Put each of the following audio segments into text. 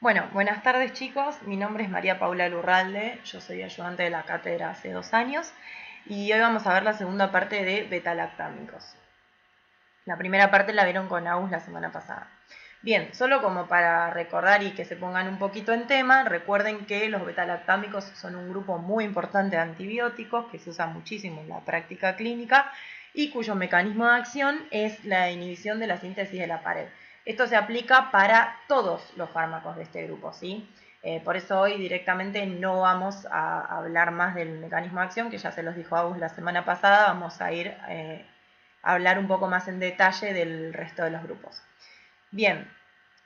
Bueno, buenas tardes chicos, mi nombre es María Paula Lurralde, yo soy ayudante de la cátedra hace 2 años y hoy vamos a ver la segunda parte de betalactámicos. La primera parte la vieron con Agus la semana pasada. Bien, solo como para recordar y que se pongan un poquito en tema, recuerden que los betalactámicos son un grupo muy importante de antibióticos que se usa muchísimo en la práctica clínica y cuyo mecanismo de acción es la inhibición de la síntesis de la pared. Esto se aplica para todos los fármacos de este grupo, ¿sí? Por eso hoy directamente no vamos a hablar más del mecanismo de acción, que ya se los dijo Agus la semana pasada, vamos a ir a hablar un poco más en detalle del resto de los grupos. Bien,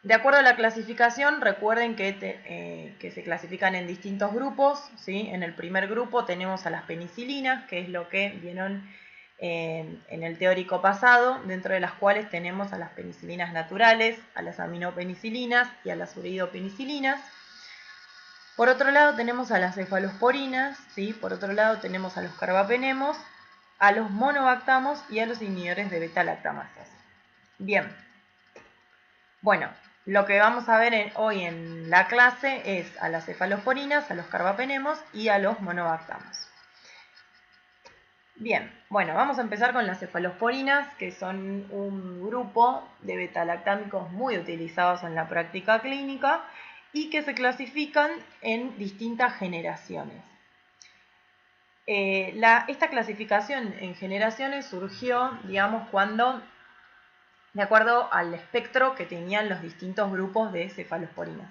de acuerdo a la clasificación, recuerden que se clasifican en distintos grupos, ¿sí? En el primer grupo tenemos a las penicilinas, que es lo que vieron en el teórico pasado, dentro de las cuales tenemos a las penicilinas naturales, a las aminopenicilinas y a las uridopenicilinas. Por otro lado tenemos a las cefalosporinas, ¿sí? Por otro lado tenemos a los carbapenemos, a los monobactamos y a los inhibidores de beta-lactamasas. Bien, bueno, lo que vamos a ver hoy en la clase es a las cefalosporinas, a los carbapenemos y a los monobactamos. Bien, bueno, vamos a empezar con las cefalosporinas, que son un grupo de beta-lactámicos muy utilizados en la práctica clínica y que se clasifican en distintas generaciones. Esta clasificación en generaciones surgió, digamos, de acuerdo al espectro que tenían los distintos grupos de cefalosporinas.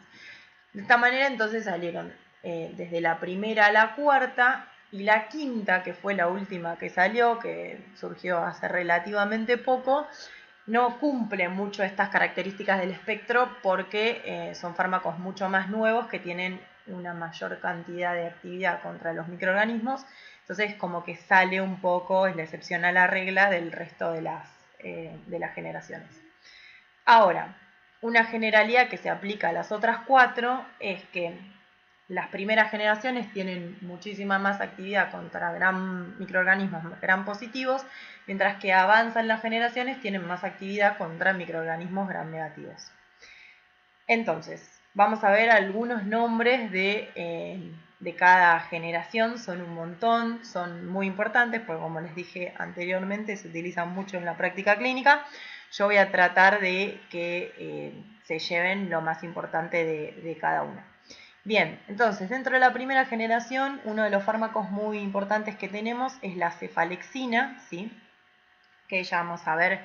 De esta manera entonces salieron desde la primera a la cuarta y la quinta, que fue la última que salió, que surgió hace relativamente poco, no cumple mucho estas características del espectro porque son fármacos mucho más nuevos que tienen una mayor cantidad de actividad contra los microorganismos. Entonces como que sale un poco, es la excepción a la regla del resto de las generaciones. Ahora, una generalidad que se aplica a las otras 4 es que las primeras generaciones tienen muchísima más actividad contra microorganismos gram positivos, mientras que avanzan las generaciones tienen más actividad contra microorganismos gram negativos. Entonces, vamos a ver algunos nombres de cada generación, son un montón, son muy importantes, porque como les dije anteriormente, se utilizan mucho en la práctica clínica. Yo voy a tratar de que se lleven lo más importante de cada una. Bien, entonces dentro de la primera generación, uno de los fármacos muy importantes que tenemos es la cefalexina, ¿sí? Que ya vamos a ver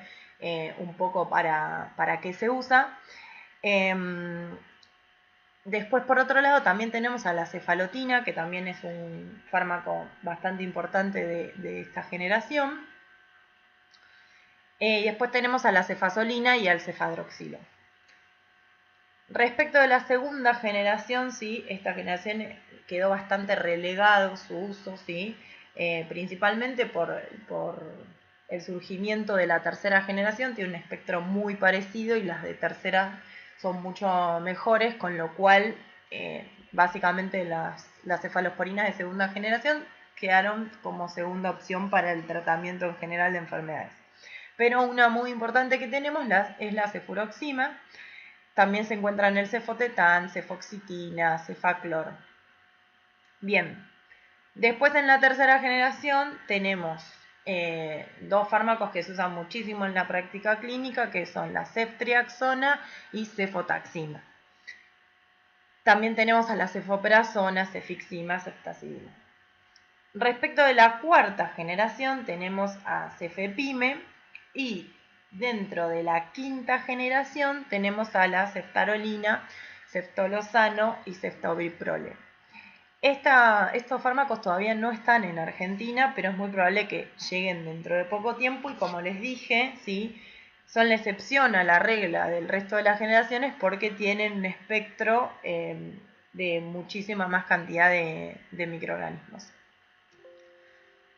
un poco para qué se usa. Después, por otro lado, también tenemos a la cefalotina, que también es un fármaco bastante importante de esta generación. Y después tenemos a la cefazolina y al cefadroxilo. Respecto de la segunda generación, sí, esta generación quedó bastante relegado su uso, sí, principalmente por el surgimiento de la tercera generación, tiene un espectro muy parecido y las de tercera son mucho mejores, con lo cual básicamente las cefalosporinas de segunda generación quedaron como segunda opción para el tratamiento en general de enfermedades. Pero una muy importante que tenemos es la cefuroxima. También se encuentran el cefotetán, cefoxitina, cefaclor. Bien, después en la tercera generación tenemos dos fármacos que se usan muchísimo en la práctica clínica, que son la ceftriaxona y cefotaxima. También tenemos a la cefoprazona, cefixima, ceftazidima. Respecto de la cuarta generación tenemos a cefepime y dentro de la quinta generación tenemos a la ceftarolina, ceftolozano y ceftobiprole. Estos fármacos todavía no están en Argentina, pero es muy probable que lleguen dentro de poco tiempo y como les dije, ¿sí? Son la excepción a la regla del resto de las generaciones porque tienen un espectro de muchísima más cantidad de microorganismos.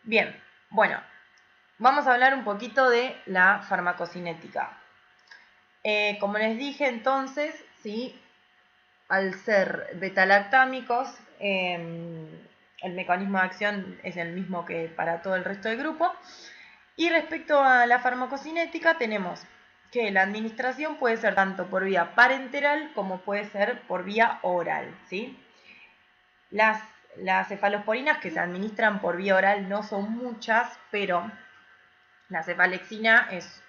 Bien, bueno, vamos a hablar un poquito de la farmacocinética. Como les dije entonces, ¿sí? Al ser betalactámicos, el mecanismo de acción es el mismo que para todo el resto del grupo. Y respecto a la farmacocinética tenemos que la administración puede ser tanto por vía parenteral como puede ser por vía oral, ¿sí? Las cefalosporinas que se administran por vía oral no son muchas, pero la cefalexina es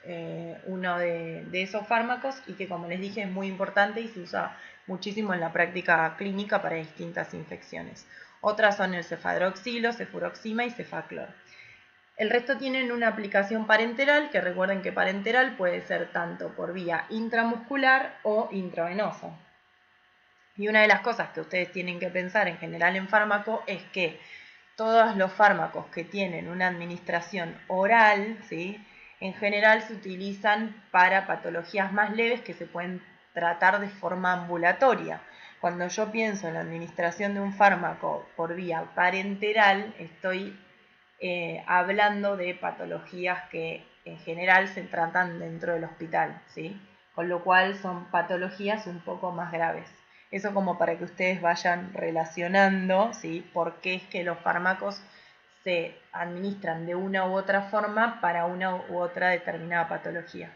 uno de esos fármacos y que, como les dije, es muy importante y se usa muchísimo en la práctica clínica para distintas infecciones. Otras son el cefadroxilo, cefuroxima y cefaclor. El resto tienen una aplicación parenteral, que recuerden que parenteral puede ser tanto por vía intramuscular o intravenosa. Y una de las cosas que ustedes tienen que pensar en general en fármaco es que todos los fármacos que tienen una administración oral, ¿sí?, en general se utilizan para patologías más leves que se pueden tratar de forma ambulatoria. Cuando yo pienso en la administración de un fármaco por vía parenteral, estoy hablando de patologías que en general se tratan dentro del hospital, ¿sí? Con lo cual son patologías un poco más graves. Eso como para que ustedes vayan relacionando, ¿sí?, por qué es que los fármacos se administran de una u otra forma para una u otra determinada patología.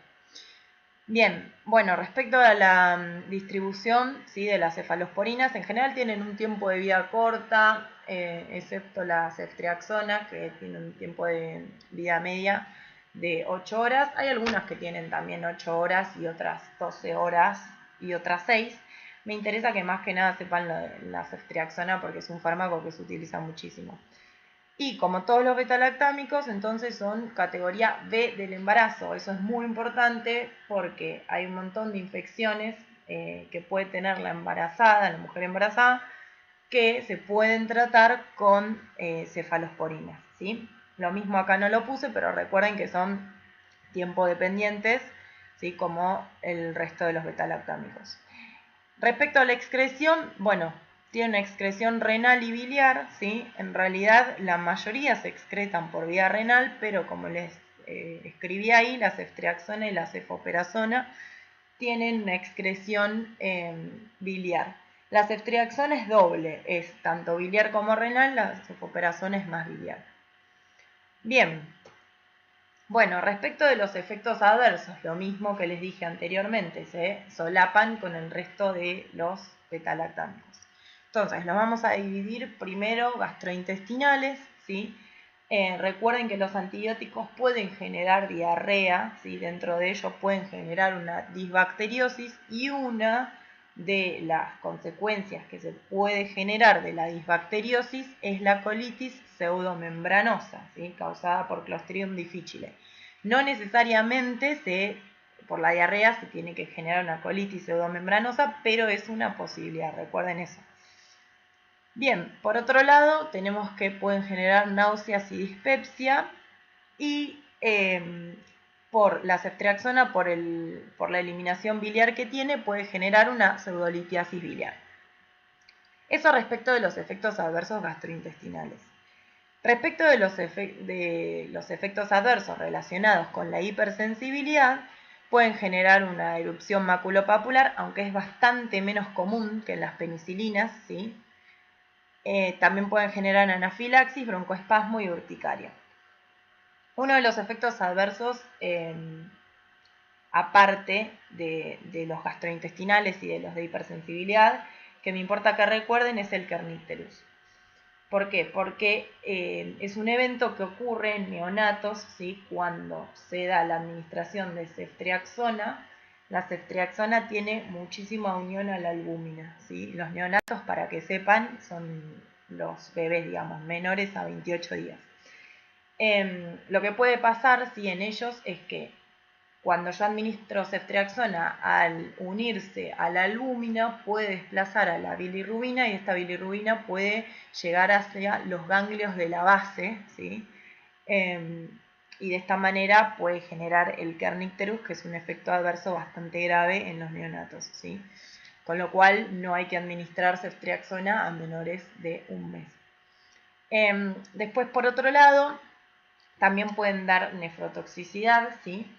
Bien, bueno, respecto a la distribución, ¿sí?, de las cefalosporinas, en general tienen un tiempo de vida corta, excepto la ceftriaxona, que tiene un tiempo de vida media de 8 horas. Hay algunas que tienen también 8 horas y otras 12 horas y otras 6. Me interesa que más que nada sepan la ceftriaxona porque es un fármaco que se utiliza muchísimo. Y como todos los betalactámicos, entonces son categoría B del embarazo. Eso es muy importante porque hay un montón de infecciones que puede tener la mujer embarazada, que se pueden tratar con cefalosporinas, ¿sí? Lo mismo acá no lo puse, pero recuerden que son tiempo dependientes, ¿sí?, como el resto de los betalactámicos. Respecto a la excreción, bueno, tiene una excreción renal y biliar, ¿sí? En realidad la mayoría se excretan por vía renal, pero como les escribí ahí, la ceftriaxona y la cefoperazona tienen una excreción biliar. La ceftriaxona es doble, es tanto biliar como renal, la cefoperazona es más biliar. Bien, bueno, respecto de los efectos adversos, lo mismo que les dije anteriormente, se solapan con el resto de los betalactámicos. Entonces, los vamos a dividir primero gastrointestinales, ¿sí? Recuerden que los antibióticos pueden generar diarrea, ¿sí? Dentro de ellos pueden generar una disbacteriosis y una de las consecuencias que se puede generar de la disbacteriosis es la colitis pseudomembranosa, ¿sí?, causada por Clostridium difficile. No necesariamente por la diarrea se tiene que generar una colitis pseudomembranosa, pero es una posibilidad, recuerden eso. Bien, por otro lado, tenemos que pueden generar náuseas y dispepsia y por la ceftriaxona, por la eliminación biliar que tiene, puede generar una pseudolitiasis biliar. Eso respecto de los efectos adversos gastrointestinales. Respecto de los efectos adversos relacionados con la hipersensibilidad, pueden generar una erupción maculopapular, aunque es bastante menos común que en las penicilinas, ¿sí? También pueden generar anafilaxis, broncoespasmo y urticaria. Uno de los efectos adversos, aparte de los gastrointestinales y de los de hipersensibilidad, que me importa que recuerden, es el kernicterus. ¿Por qué? Porque es un evento que ocurre en neonatos, ¿sí?, cuando se da la administración de ceftriaxona. La ceftriaxona tiene muchísima unión a la albúmina, ¿sí? Los neonatos, para que sepan, son los bebés, digamos, menores a 28 días. Lo que puede pasar, sí, en ellos es que cuando yo administro ceftriaxona, al unirse a la albúmina, puede desplazar a la bilirrubina y esta bilirrubina puede llegar hacia los ganglios de la base, ¿sí? Y de esta manera puede generar el kernicterus, que es un efecto adverso bastante grave en los neonatos, ¿sí? Con lo cual no hay que administrar ceftriaxona a menores de un mes. Después, por otro lado, también pueden dar nefrotoxicidad, ¿sí?,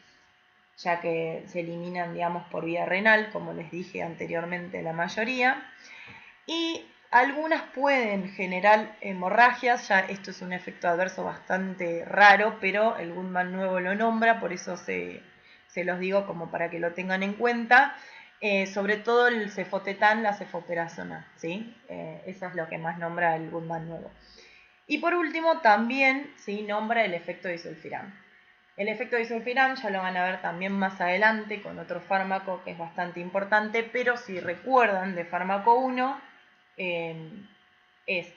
ya que se eliminan, digamos, por vía renal, como les dije anteriormente, la mayoría. Y algunas pueden generar hemorragias, ya esto es un efecto adverso bastante raro, pero el Goodman nuevo lo nombra, por eso se se los digo como para que lo tengan en cuenta. Sobre todo el cefotetán, la cefoperazona, ¿sí? Eso es lo que más nombra el Goodman nuevo. Y por último, también, ¿sí?, nombra el efecto disulfiram. El efecto disulfiram ya lo van a ver también más adelante con otro fármaco que es bastante importante, pero si recuerdan de fármaco 1, es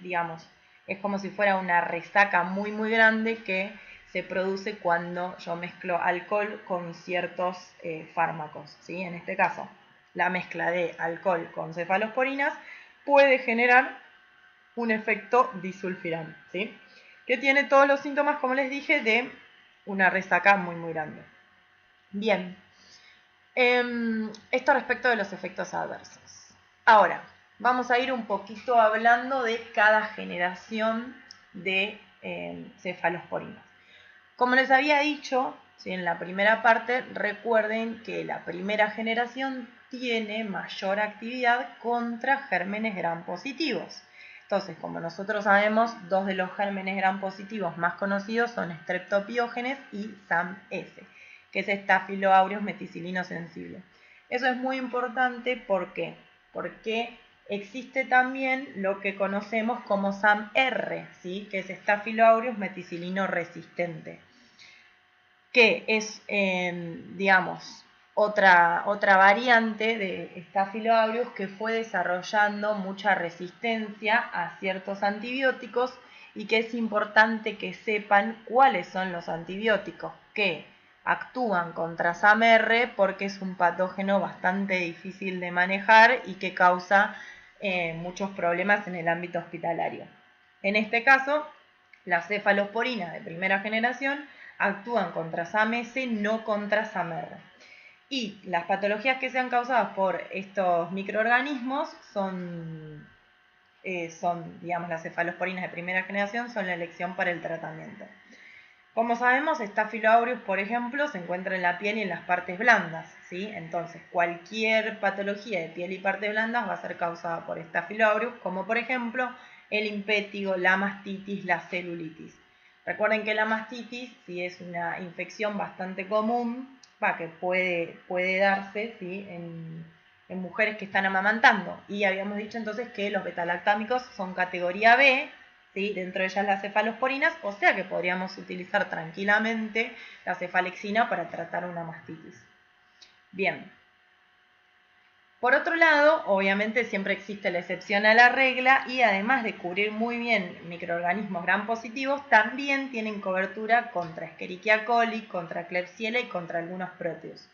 como si fuera una resaca muy muy grande que se produce cuando yo mezclo alcohol con ciertos fármacos, ¿sí? En este caso, la mezcla de alcohol con cefalosporinas puede generar un efecto disulfiram, ¿sí? Que tiene todos los síntomas, como les dije, de una resaca muy muy grande. Bien, esto respecto de los efectos adversos. Ahora, vamos a ir un poquito hablando de cada generación de cefalosporinas. Como les había dicho, ¿sí?, en la primera parte, recuerden que la primera generación tiene mayor actividad contra gérmenes gram positivos. Entonces, como nosotros sabemos, dos de los gérmenes gram positivos más conocidos son Streptopiógenes y SAM-S, que es Staphylo aureus meticilino sensible. Eso es muy importante porque existe también lo que conocemos como SAM-R, ¿sí?, que es Staphylo aureus meticilino resistente, que es, otra variante de Staphylo aureus que fue desarrollando mucha resistencia a ciertos antibióticos y que es importante que sepan cuáles son los antibióticos que actúan contra SAM-R porque es un patógeno bastante difícil de manejar y que causa muchos problemas en el ámbito hospitalario. En este caso, las cefalosporinas de primera generación actúan contra SAM-S, no contra SAM-R. Y las patologías que sean causadas por estos microorganismos son, las cefalosporinas de primera generación, son la elección para el tratamiento. Como sabemos, Staphylo aureus, por ejemplo, se encuentra en la piel y en las partes blandas, ¿sí? Entonces, cualquier patología de piel y partes blandas va a ser causada por Staphylo aureus, como por ejemplo el impétigo, la mastitis, la celulitis. Recuerden que la mastitis, sí, es una infección bastante común, que puede darse, ¿sí?, en mujeres que están amamantando. Y habíamos dicho entonces que los betalactámicos son categoría B, ¿sí?, dentro de ellas las cefalosporinas, o sea que podríamos utilizar tranquilamente la cefalexina para tratar una mastitis. Bien. Por otro lado, obviamente siempre existe la excepción a la regla y además de cubrir muy bien microorganismos gram positivos, también tienen cobertura contra Escherichia coli, contra Klebsiella y contra algunos proteus.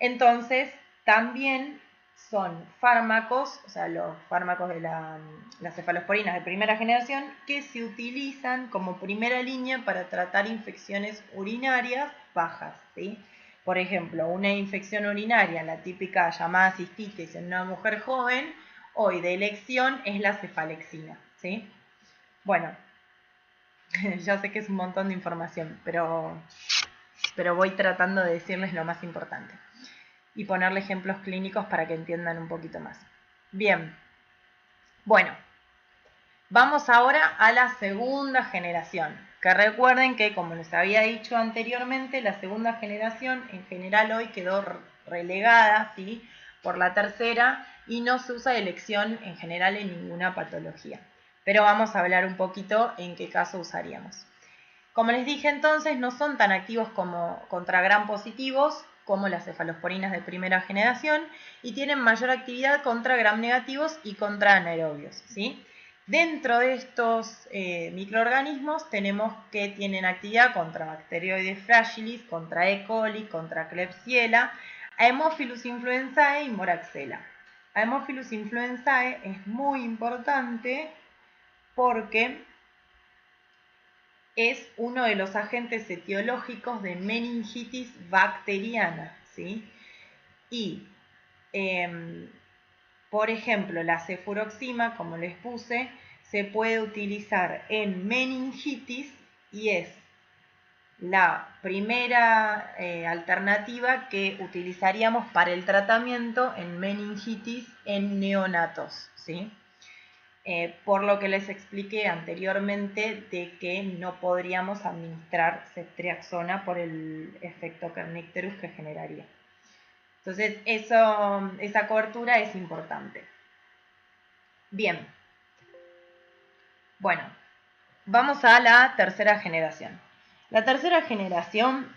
Entonces, también son fármacos, o sea, los fármacos de las cefalosporinas de primera generación, que se utilizan como primera línea para tratar infecciones urinarias bajas, ¿sí? Por ejemplo, una infección urinaria, la típica llamada cistitis en una mujer joven, hoy de elección es la cefalexina, ¿sí? Bueno, ya sé que es un montón de información, pero voy tratando de decirles lo más importante y ponerle ejemplos clínicos para que entiendan un poquito más. Bien, bueno, vamos ahora a la segunda generación, que recuerden que, como les había dicho anteriormente, la segunda generación en general hoy quedó relegada, ¿sí?, por la tercera y no se usa elección en general en ninguna patología. Pero vamos a hablar un poquito en qué caso usaríamos. Como les dije entonces, no son tan activos como contra gram positivos como las cefalosporinas de primera generación y tienen mayor actividad contra gram negativos y contra anaerobios, ¿sí? Dentro de estos microorganismos tenemos que tienen actividad contra Bacteroides fragilis, contra E. coli, contra Klebsiella, Haemophilus influenzae y Moraxella. Haemophilus influenzae es muy importante porque es uno de los agentes etiológicos de meningitis bacteriana, ¿sí? Y, por ejemplo, la cefuroxima, como les puse, se puede utilizar en meningitis y es la primera alternativa que utilizaríamos para el tratamiento en meningitis en neonatos, ¿sí? por lo que les expliqué anteriormente de que no podríamos administrar ceftriaxona por el efecto kernicterus que generaría. Entonces, esa cobertura es importante. Bien. Bueno, vamos a la tercera generación. La tercera generación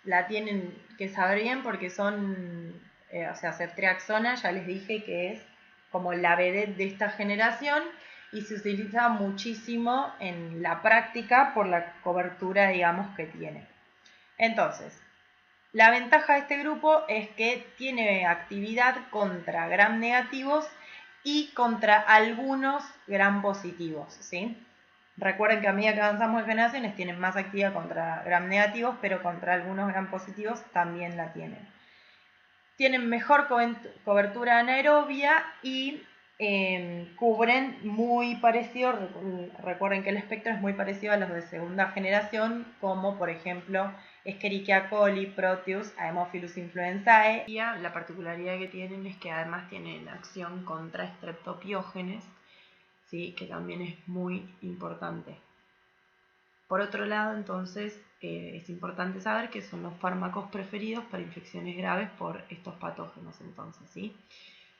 la tienen que saber bien porque son, o sea, ceftriaxona, ya les dije que es como la vedette de esta generación y se utiliza muchísimo en la práctica por la cobertura, digamos, que tiene. Entonces, la ventaja de este grupo es que tiene actividad contra gram negativos y contra algunos gram positivos, ¿sí? Recuerden que a medida que avanzamos en generaciones tienen más actividad contra gram negativos, pero contra algunos gram positivos también la tienen. Tienen mejor cobertura anaerobia y cubren muy parecido, recuerden que el espectro es muy parecido a los de segunda generación, como por ejemplo Escherichia coli, Proteus, Haemophilus influenzae. La particularidad que tienen es que además tienen acción contra streptopiógenes, ¿sí? Que también es muy importante. Por otro lado, entonces, es importante saber que son los fármacos preferidos para infecciones graves por estos patógenos, entonces, ¿sí?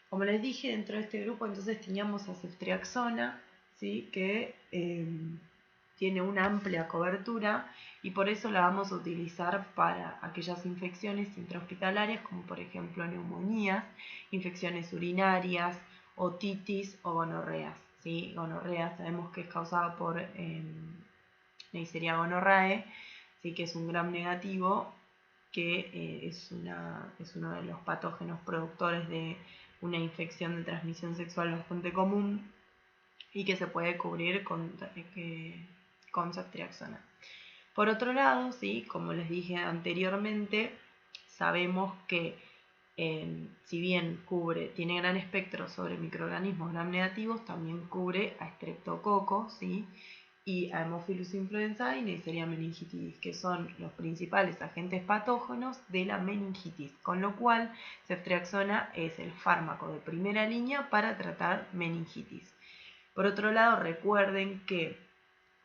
Como les dije, dentro de este grupo entonces teníamos a ceftriaxona, ¿sí? Que tiene una amplia cobertura y por eso la vamos a utilizar para aquellas infecciones intrahospitalarias como por ejemplo neumonías, infecciones urinarias, otitis o gonorreas, ¿sí? Gonorrea sabemos que es causada por Neisseria gonorrhoeae, ¿sí? Que es un gram negativo, que es uno de los patógenos productores de una infección de transmisión sexual bastante común y que se puede cubrir con ceftriaxona. Por otro lado, ¿sí? Como les dije anteriormente, sabemos que si bien tiene gran espectro sobre microorganismos gram negativos, también cubre a estreptococo, ¿sí? Y a Haemophilus influenzae y Neisseria meningitidis, que son los principales agentes patógenos de la meningitis, con lo cual ceftriaxona es el fármaco de primera línea para tratar meningitis. Por otro lado, recuerden que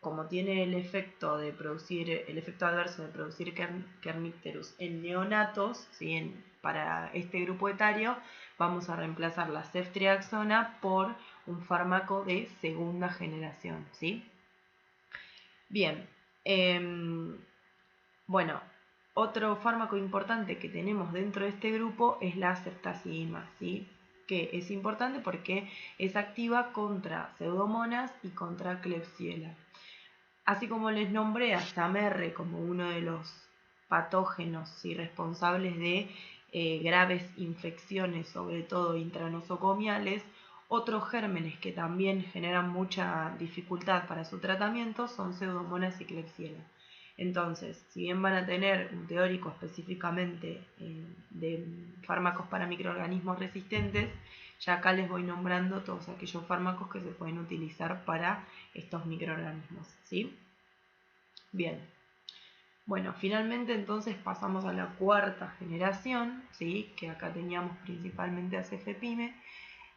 como tiene el efecto adverso de producir kernicterus en neonatos, ¿sí? Para este grupo etario, vamos a reemplazar la ceftriaxona por un fármaco de segunda generación, ¿sí? Bien, bueno, otro fármaco importante que tenemos dentro de este grupo es la ceftazidima, ¿sí? Que es importante porque es activa contra pseudomonas y contra Klebsiella. Así como les nombré a SAMR como uno de los patógenos, ¿sí? Responsables de graves infecciones, sobre todo intranosocomiales, otros gérmenes que también generan mucha dificultad para su tratamiento son Pseudomonas y Klebsiella. Entonces, si bien van a tener un teórico específicamente de fármacos para microorganismos resistentes, ya acá les voy nombrando todos aquellos fármacos que se pueden utilizar para estos microorganismos, ¿sí? Bien. Bueno, finalmente entonces pasamos a la cuarta generación, ¿sí? Que acá teníamos principalmente a cefepime.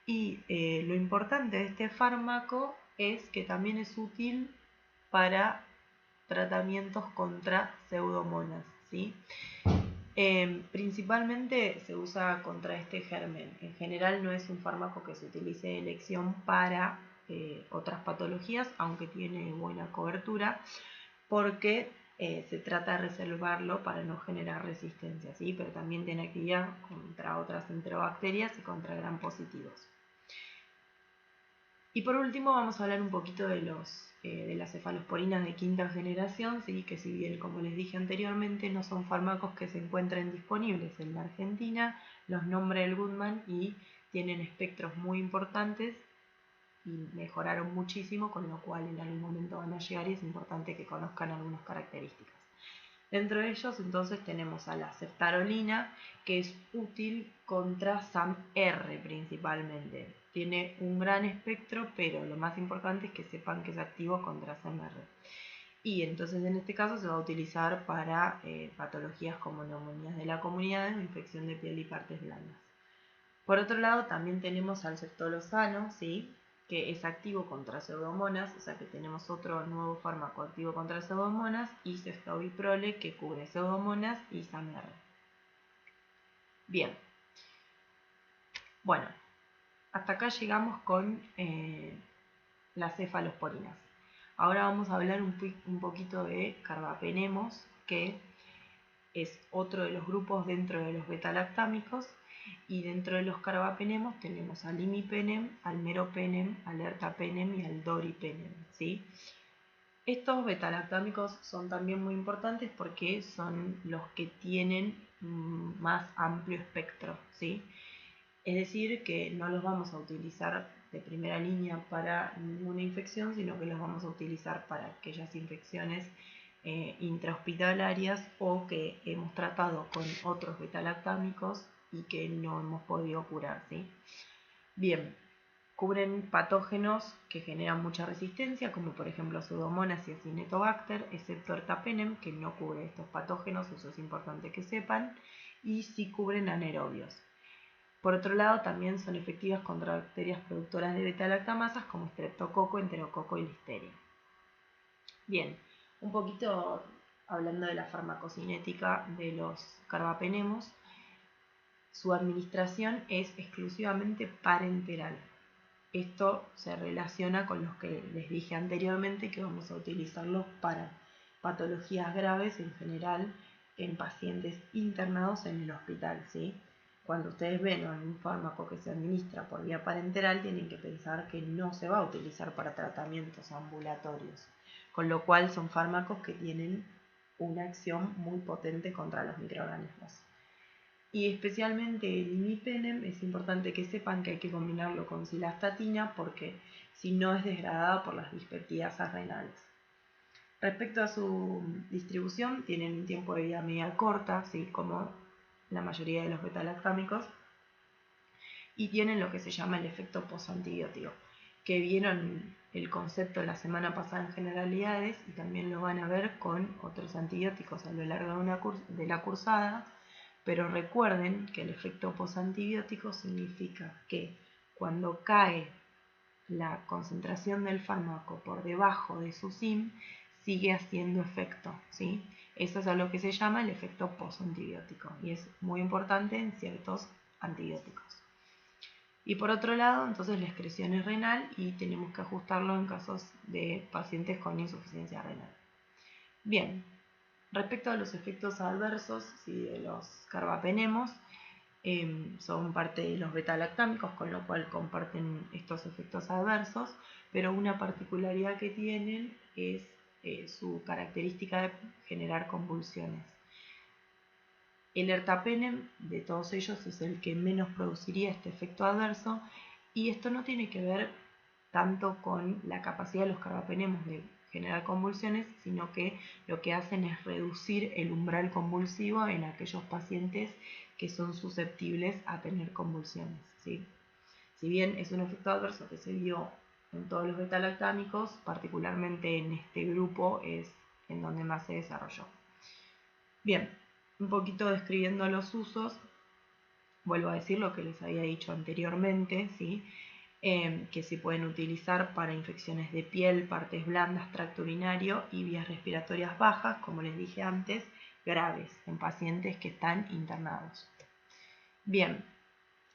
Y lo importante de este fármaco es que también es útil para tratamientos contra pseudomonas, ¿sí? Principalmente se usa contra este germen. En general no es un fármaco que se utilice de elección para otras patologías, aunque tiene buena cobertura, porque se trata de reservarlo para no generar resistencia, ¿sí? Pero también tiene actividad contra otras enterobacterias y contra gram positivos. Y por último vamos a hablar un poquito de las cefalosporinas de quinta generación, ¿sí? Que si bien, como les dije anteriormente, no son fármacos que se encuentren disponibles en la Argentina, los nombra el Goodman y tienen espectros muy importantes y mejoraron muchísimo, con lo cual en algún momento van a llegar y es importante que conozcan algunas características. Dentro de ellos entonces tenemos a la ceftarolina, que es útil contra SAM-R principalmente. Tiene un gran espectro, pero lo más importante es que sepan que es activo contra SAM-R. Y entonces en este caso se va a utilizar para patologías como neumonías de la comunidad o infección de piel y partes blandas. Por otro lado también tenemos al ceftolozano, ¿sí? que es activo contra pseudomonas, o sea que tenemos otro nuevo fármaco activo contra pseudomonas, y ceftobiprole, que cubre pseudomonas y SAMR. Bien, bueno, hasta acá llegamos con las cefalosporinas. Ahora vamos a hablar un poquito de carbapenemos, que es otro de los grupos dentro de los betalactámicos, y dentro de los carbapenemos tenemos al imipenem, al meropenem, al ertapenem y al doripenem, ¿sí? Estos betalactámicos son también muy importantes porque son los que tienen más amplio espectro, ¿sí? Es decir, que no los vamos a utilizar de primera línea para ninguna infección, sino que los vamos a utilizar para aquellas infecciones intrahospitalarias o que hemos tratado con otros betalactámicos y que no hemos podido curar, ¿sí? Bien, cubren patógenos que generan mucha resistencia, como por ejemplo Pseudomonas y Acinetobacter, excepto Ertapenem, que no cubre estos patógenos, eso es importante que sepan, y sí cubren anaerobios. Por otro lado, también son efectivas contra bacterias productoras de beta-lactamasas como Streptococo, Enterococo y Listeria. Bien, un poquito hablando de la farmacocinética de los carbapenemos, su administración es exclusivamente parenteral. Esto se relaciona con los que les dije anteriormente, que vamos a utilizarlos para patologías graves en general en pacientes internados en el hospital, ¿sí? Cuando ustedes ven un fármaco que se administra por vía parenteral, tienen que pensar que no se va a utilizar para tratamientos ambulatorios, con lo cual son fármacos que tienen una acción muy potente contra los microorganismos. Y especialmente el imipenem, es importante que sepan que hay que combinarlo con cilastatina porque si no es degradada por las dispeptidasas renales. Respecto a su distribución, tienen un tiempo de vida media corta, ¿sí? Como la mayoría de los betalactámicos, y tienen lo que se llama el efecto posantibiótico, que vieron el concepto la semana pasada en generalidades y también lo van a ver con otros antibióticos a lo largo de la cursada, pero recuerden que el efecto posantibiótico significa que cuando cae la concentración del fármaco por debajo de su SIM, sigue haciendo efecto, ¿sí? Eso es a lo que se llama el efecto posantibiótico y es muy importante en ciertos antibióticos. Y por otro lado, entonces la excreción es renal y tenemos que ajustarlo en casos de pacientes con insuficiencia renal. Bien, respecto a los efectos adversos de los carbapenemos, son parte de los betalactámicos, con lo cual comparten estos efectos adversos, pero una particularidad que tienen es su característica de generar convulsiones. El ertapenem de todos ellos es el que menos produciría este efecto adverso, y esto no tiene que ver tanto con la capacidad de los carbapenemos de generar convulsiones, sino que lo que hacen es reducir el umbral convulsivo en aquellos pacientes que son susceptibles a tener convulsiones, ¿sí? Si bien es un efecto adverso que se vio en todos los betalactámicos, particularmente en este grupo es en donde más se desarrolló. Bien, un poquito describiendo los usos, vuelvo a decir lo que les había dicho anteriormente, ¿sí? Que se pueden utilizar para infecciones de piel, partes blandas, tracto urinario y vías respiratorias bajas, como les dije antes, graves, en pacientes que están internados. Bien,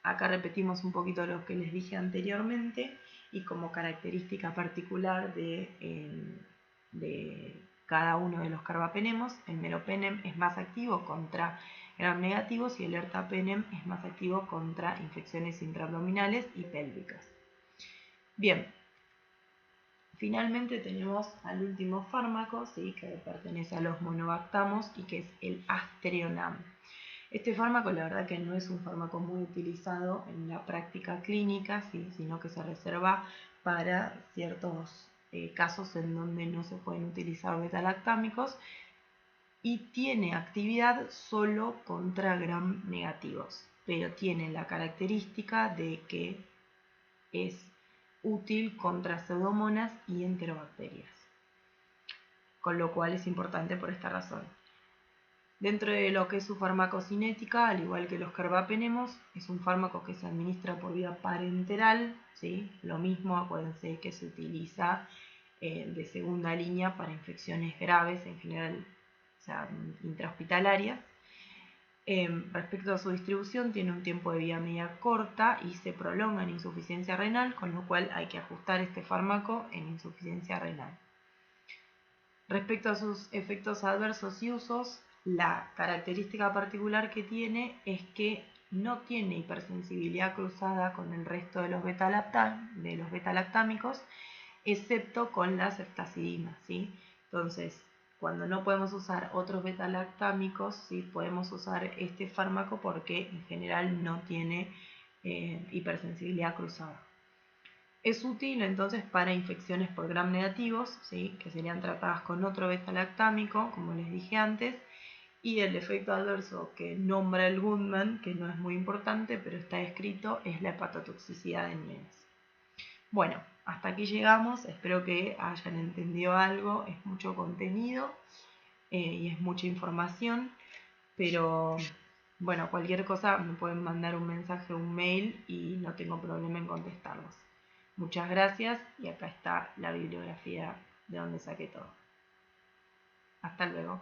acá repetimos un poquito lo que les dije anteriormente y como característica particular de cada uno de los carbapenemos, el meropenem es más activo contra gram negativos y el ertapenem es más activo contra infecciones intraabdominales y pélvicas. Bien, finalmente tenemos al último fármaco, ¿sí? Que pertenece a los monobactamos y que es el Aztreonam. Este fármaco la verdad que no es un fármaco muy utilizado en la práctica clínica, ¿sí? Sino que se reserva para ciertos casos en donde no se pueden utilizar betalactámicos y tiene actividad solo contra gram negativos, pero tiene la característica de que es útil contra pseudomonas y enterobacterias, con lo cual es importante por esta razón. Dentro de lo que es su farmacocinética, al igual que los carbapenemos, es un fármaco que se administra por vía parenteral, ¿sí? Lo mismo, acuérdense que se utiliza de segunda línea para infecciones graves, en general, o sea, intrahospitalarias. Respecto a su distribución, tiene un tiempo de vida media corta y se prolonga en insuficiencia renal, con lo cual hay que ajustar este fármaco en insuficiencia renal. Respecto a sus efectos adversos y usos, la característica particular que tiene es que no tiene hipersensibilidad cruzada con el resto de los beta-lactámicos, excepto con la ceftazidima, ¿sí? Entonces, cuando no podemos usar otros beta-lactámicos, ¿sí? Podemos usar este fármaco porque en general no tiene hipersensibilidad cruzada. Es útil entonces para infecciones por gram negativos, ¿sí? Que serían tratadas con otro beta-lactámico, como les dije antes, y el efecto adverso que nombra el Goodman, que no es muy importante, pero está escrito, es la hepatotoxicidad en nenes. Bueno, hasta aquí llegamos, espero que hayan entendido algo, es mucho contenido y es mucha información, pero bueno, cualquier cosa me pueden mandar un mensaje o un mail y no tengo problema en contestarlos. Muchas gracias y acá está la bibliografía de donde saqué todo. Hasta luego.